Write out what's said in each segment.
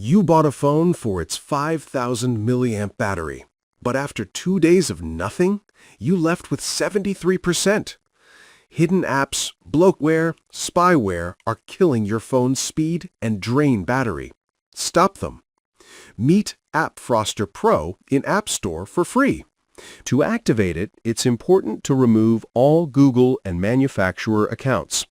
You bought a phone for its 5,000 milliamp battery, but after 2 days of nothing, you left with 73%. Hidden apps, bloatware, spyware are killing your phone's speed and drain battery. Stop them. Meet App Froster Pro in App Store for free. To activate it, it's important to remove all Google and manufacturer accounts.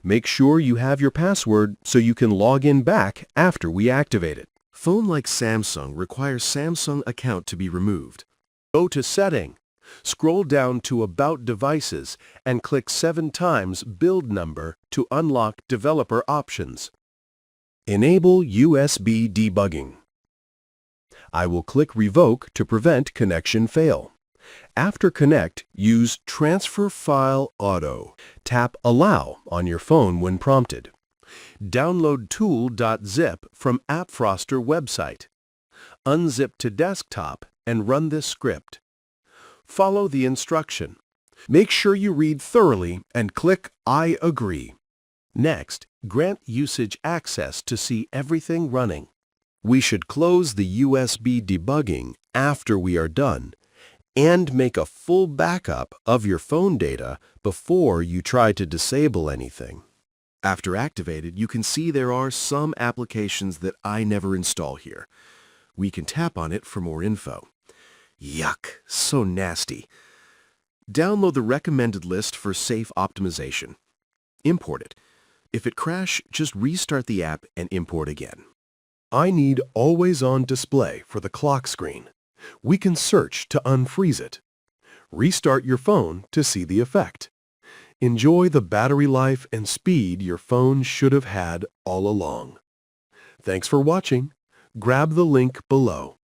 Make sure you have your password so you can log in back after we activate it. Phone like Samsung requires Samsung account to be removed. Go to Setting, scroll down to About Devices, and click 7 times Build Number to unlock Developer Options. Enable USB debugging. I will click Revoke to prevent connection fail. After connect, use Transfer File Auto. Tap Allow on your phone when prompted. Download tool.zip from AppFroster website. Unzip to desktop and run this script. Follow the instruction. Make sure you read thoroughly and click I agree. Next, grant usage access to see everything running. We should close the USB debugging after we are done and make a full backup of your phone data before you try to disable anything. After activated, you can see there are some applications that I never install here. We can tap on it for more info. Yuck, so nasty. Download the recommended list for safe optimization. Import it. If it crashes, just restart the app and import again. I need always-on display for the clock screen. We can search to unfreeze it. Restart your phone to see the effect. Enjoy the battery life and speed your phone should have had all along. Thanks for watching. Grab the link below.